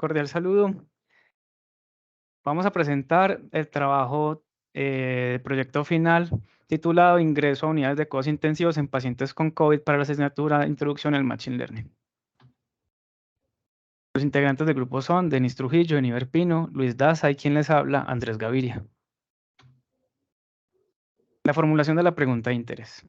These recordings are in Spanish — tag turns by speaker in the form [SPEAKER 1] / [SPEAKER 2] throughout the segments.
[SPEAKER 1] Cordial saludo. Vamos a presentar el trabajo, proyecto final titulado Ingreso a unidades de cuidados intensivos en pacientes con COVID para la asignatura Introducción al Machine Learning. Los integrantes del grupo son Denis Trujillo, Eniver Pino, Luis Daza y quien les habla, Andrés Gaviria. La formulación de la pregunta de interés.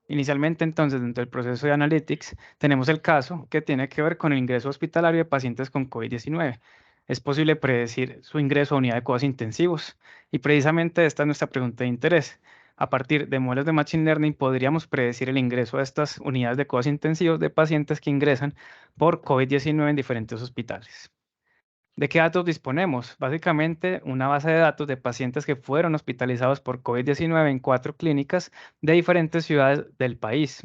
[SPEAKER 1] Inicialmente, entonces, dentro del proceso de Analytics, tenemos el caso que tiene que ver con el ingreso hospitalario de pacientes con COVID-19. Es posible predecir su ingreso a unidad de cuidados intensivos y precisamente esta es nuestra pregunta de interés. A partir de modelos de Machine Learning podríamos predecir el ingreso a estas unidades de cuidados intensivos de pacientes que ingresan por COVID-19 en diferentes hospitales. ¿De qué datos disponemos? Básicamente, una base de datos de pacientes que fueron hospitalizados por COVID-19 en 4 clínicas de diferentes ciudades del país,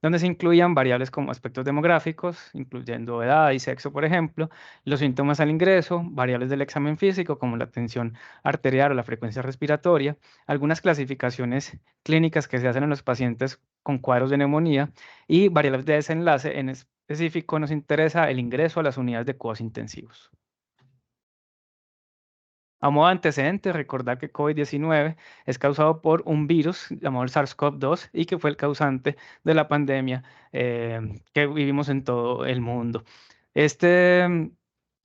[SPEAKER 1] donde se incluían variables como aspectos demográficos, incluyendo edad y sexo, por ejemplo, los síntomas al ingreso, variables del examen físico como la tensión arterial o la frecuencia respiratoria, algunas clasificaciones clínicas que se hacen en los pacientes con cuadros de neumonía y variables de desenlace. En específico, nos interesa el ingreso a las unidades de cuidados intensivos. A modo de antecedente, recordar que COVID-19 es causado por un virus llamado el SARS-CoV-2 y que fue el causante de la pandemia que vivimos en todo el mundo. Este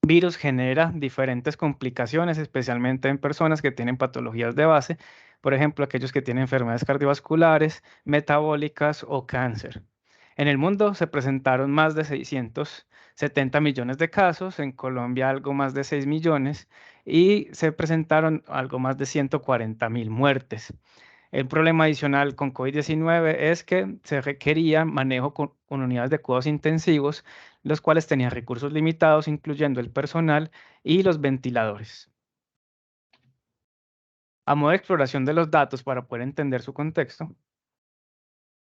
[SPEAKER 1] virus genera diferentes complicaciones, especialmente en personas que tienen patologías de base, por ejemplo, aquellos que tienen enfermedades cardiovasculares, metabólicas o cáncer. En el mundo se presentaron más de 670 millones de casos, en Colombia algo más de 6 millones y se presentaron algo más de 140.000 muertes. El problema adicional con COVID-19 es que se requería manejo con unidades de cuidados intensivos, los cuales tenían recursos limitados, incluyendo el personal y los ventiladores. A modo de exploración de los datos para poder entender su contexto,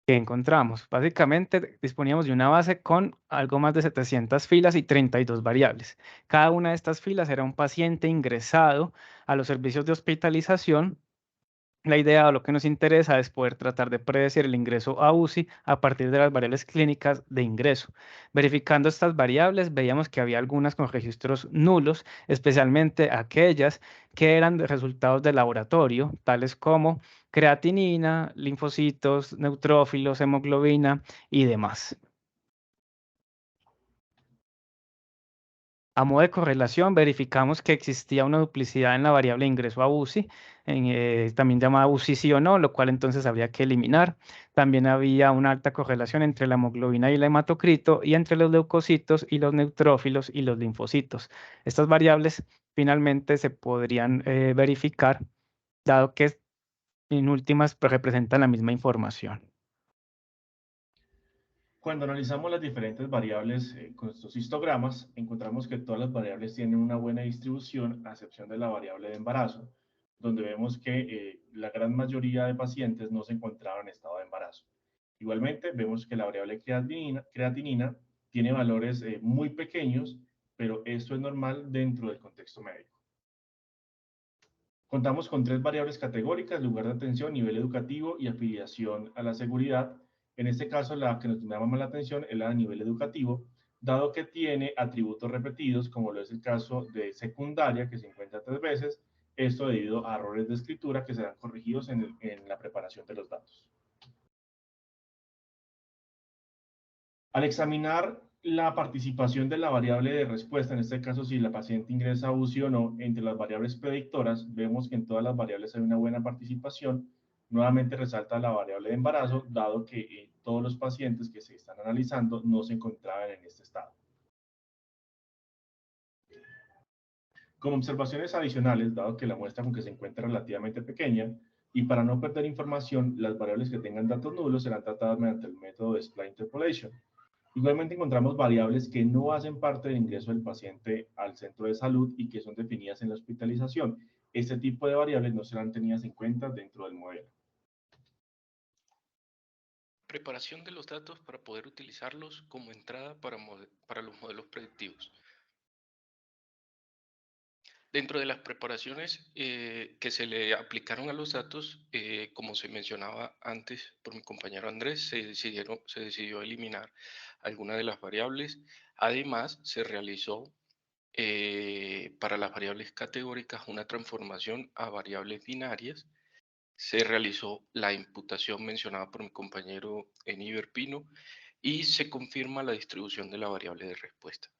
[SPEAKER 1] ¿qué encontramos? Básicamente disponíamos de una base con algo más de 700 filas y 32 variables. Cada una de estas filas era un paciente ingresado a los servicios de hospitalización. La idea o lo que nos interesa es poder tratar de predecir el ingreso a UCI a partir de las variables clínicas de ingreso. Verificando estas variables, veíamos que había algunas con registros nulos, especialmente aquellas que eran de resultados de laboratorio, tales como creatinina, linfocitos, neutrófilos, hemoglobina y demás. A modo de correlación, verificamos que existía una duplicidad en la variable ingreso a UCI, también llamada UCI sí o no, lo cual entonces habría que eliminar. También había una alta correlación entre la hemoglobina y el hematocrito y entre los leucocitos y los neutrófilos y los linfocitos. Estas variables finalmente se podrían verificar, dado que en últimas pues, representan la misma información.
[SPEAKER 2] Cuando analizamos las diferentes variables con estos histogramas, encontramos que todas las variables tienen una buena distribución, a excepción de la variable de embarazo, donde vemos que la gran mayoría de pacientes no se encontraban en estado de embarazo. Igualmente, vemos que la variable creatinina tiene valores muy pequeños, pero esto es normal dentro del contexto médico. Contamos con 3 variables categóricas: lugar de atención, nivel educativo y afiliación a la seguridad. En este caso, la que nos llama más la atención es la de nivel educativo, dado que tiene atributos repetidos, como lo es el caso de secundaria, que se encuentra 3 veces, esto debido a errores de escritura que serán corregidos en la preparación de los datos. Al examinar la participación de la variable de respuesta, en este caso si la paciente ingresa a UCI o no, entre las variables predictoras, vemos que en todas las variables hay una buena participación. Nuevamente resalta la variable de embarazo, dado que todos los pacientes que se están analizando no se encontraban en este estado. Como observaciones adicionales, dado que la muestra con que se encuentra relativamente pequeña, y para no perder información, las variables que tengan datos nulos serán tratadas mediante el método de Splint Interpolation. Igualmente encontramos variables que no hacen parte del ingreso del paciente al centro de salud y que son definidas en la hospitalización. Este tipo de variables no serán tenidas en cuenta dentro del modelo.
[SPEAKER 3] Preparación de los datos para poder utilizarlos como entrada para los modelos predictivos. Dentro de las preparaciones que se le aplicaron a los datos, como se mencionaba antes por mi compañero Andrés, se decidió eliminar algunas de las variables. Además, se realizó para las variables categóricas una transformación a variables binarias. Se realizó la imputación mencionada por mi compañero Eniver Pino y se confirma la distribución de la variable de respuesta.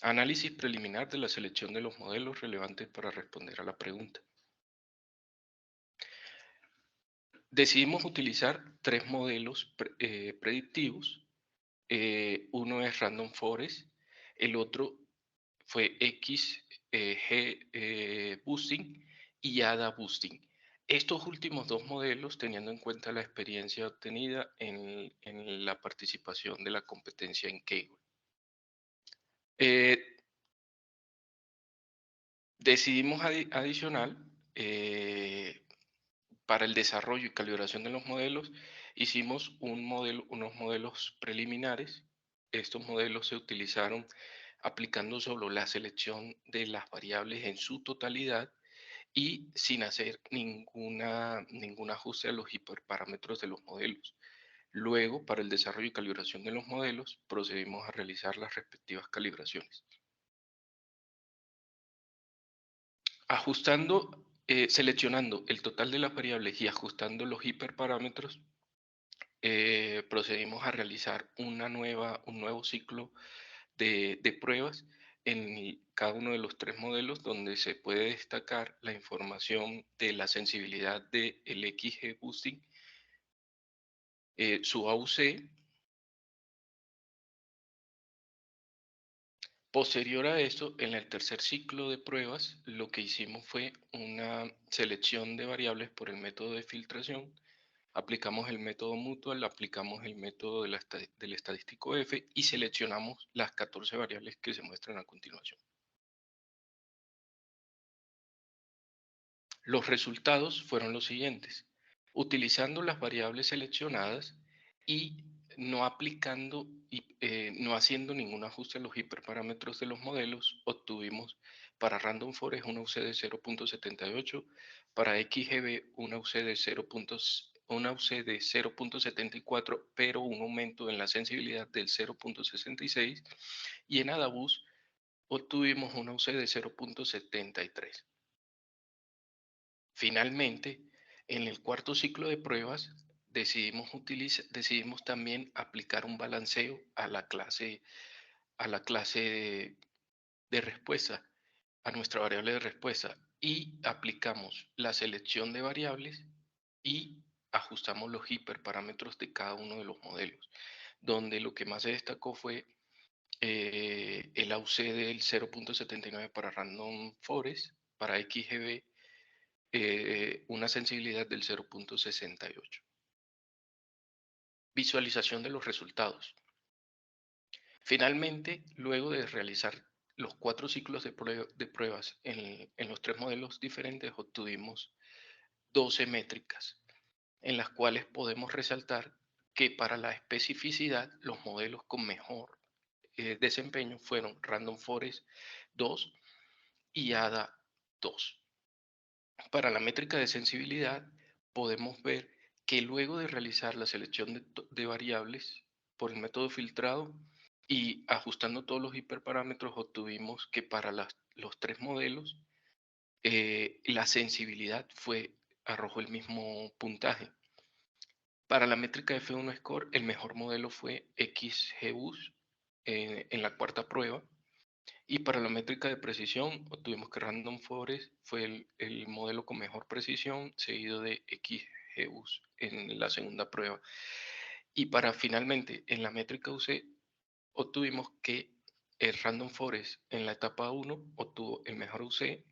[SPEAKER 3] Análisis preliminar de la selección de los modelos relevantes para responder a la pregunta. Decidimos utilizar 3 modelos predictivos. Uno es Random Forest, el otro fue XG Boosting y ADA Boosting. Estos últimos 2 modelos, teniendo en cuenta la experiencia obtenida en la participación de la competencia en Kaggle. Decidimos adicional, para el desarrollo y calibración de los modelos, hicimos unos modelos preliminares. Estos modelos se utilizaron aplicando solo la selección de las variables en su totalidad y sin hacer ningún ajuste a los hiperparámetros de los modelos. Luego, para el desarrollo y calibración de los modelos, procedimos a realizar las respectivas calibraciones. Seleccionando el total de las variables y ajustando los hiperparámetros, procedimos a realizar un nuevo ciclo de pruebas en cada uno de los 3 modelos, donde se puede destacar la información de la sensibilidad del XG Boosting, su AUC. Posterior a esto, en el tercer ciclo de pruebas, lo que hicimos fue una selección de variables por el método de filtración. Aplicamos el método mutual, aplicamos el método del estadístico F y seleccionamos las 14 variables que se muestran a continuación. Los resultados fueron los siguientes. Utilizando las variables seleccionadas y no aplicando no haciendo ningún ajuste a los hiperparámetros de los modelos, obtuvimos para Random Forest una UC de 0.78, para XGB una UC de 0.74, pero un aumento en la sensibilidad del 0.66, y en ADABUS obtuvimos una UC de 0.73. Finalmente, en el cuarto ciclo de pruebas, decidimos también aplicar un balanceo a la clase de respuesta, a nuestra variable de respuesta, y aplicamos la selección de variables y ajustamos los hiperparámetros de cada uno de los modelos, donde lo que más se destacó fue el AUC del 0.79 para Random Forest, para XGB, una sensibilidad del 0.68. Visualización de los resultados. Finalmente, luego de realizar los 4 ciclos de pruebas en los 3 modelos diferentes, obtuvimos 12 métricas, en las cuales podemos resaltar que para la especificidad, los modelos con mejor desempeño fueron Random Forest 2 y ADA 2. Para la métrica de sensibilidad, podemos ver que luego de realizar la selección de variables por el método filtrado y ajustando todos los hiperparámetros, obtuvimos que para los 3 modelos la sensibilidad arrojó el mismo puntaje. Para la métrica de F1 Score, el mejor modelo fue XGBoost en la cuarta prueba. Y para la métrica de precisión, obtuvimos que Random Forest fue el modelo con mejor precisión, seguido de XGBoost en la segunda prueba. Y para finalmente, en la métrica UC, obtuvimos que el Random Forest en la etapa 1 obtuvo el mejor UC,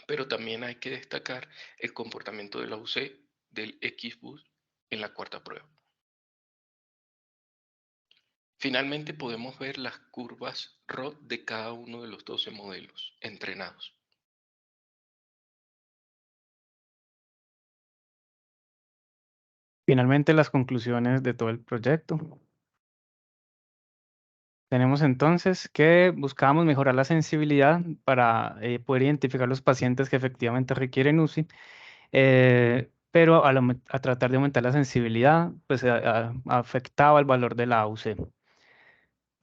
[SPEAKER 3] pero también hay que destacar el comportamiento de la UC del XBoost en la cuarta prueba. Finalmente podemos ver las curvas ROT de cada uno de los 12 modelos entrenados.
[SPEAKER 1] Finalmente, las conclusiones de todo el proyecto. Tenemos entonces que buscábamos mejorar la sensibilidad para poder identificar los pacientes que efectivamente requieren UCI, pero a tratar de aumentar la sensibilidad, pues afectaba el valor de la AUC.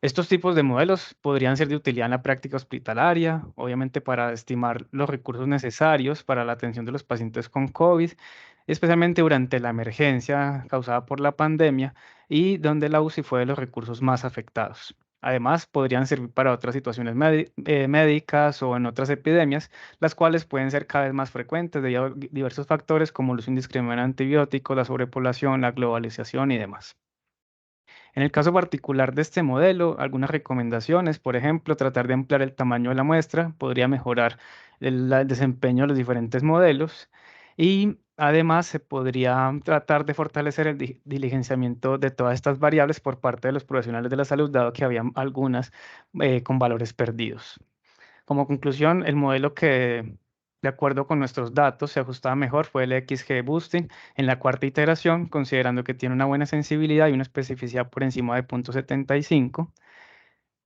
[SPEAKER 1] Estos tipos de modelos podrían ser de utilidad en la práctica hospitalaria, obviamente para estimar los recursos necesarios para la atención de los pacientes con COVID, especialmente durante la emergencia causada por la pandemia y donde la UCI fue de los recursos más afectados. Además, podrían servir para otras situaciones médicas o en otras epidemias, las cuales pueden ser cada vez más frecuentes debido a diversos factores como el uso indiscriminado de antibióticos, la sobrepoblación, la globalización y demás. En el caso particular de este modelo, algunas recomendaciones, por ejemplo, tratar de ampliar el tamaño de la muestra podría mejorar el desempeño de los diferentes modelos y además se podría tratar de fortalecer el diligenciamiento de todas estas variables por parte de los profesionales de la salud, dado que había algunas con valores perdidos. Como conclusión, el modelo que, de acuerdo con nuestros datos, se ajustaba mejor fue el XG Boosting en la cuarta iteración, considerando que tiene una buena sensibilidad y una especificidad por encima de 0.75.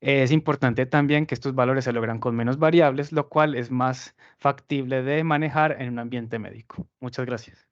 [SPEAKER 1] Es importante también que estos valores se logran con menos variables, lo cual es más factible de manejar en un ambiente médico. Muchas gracias.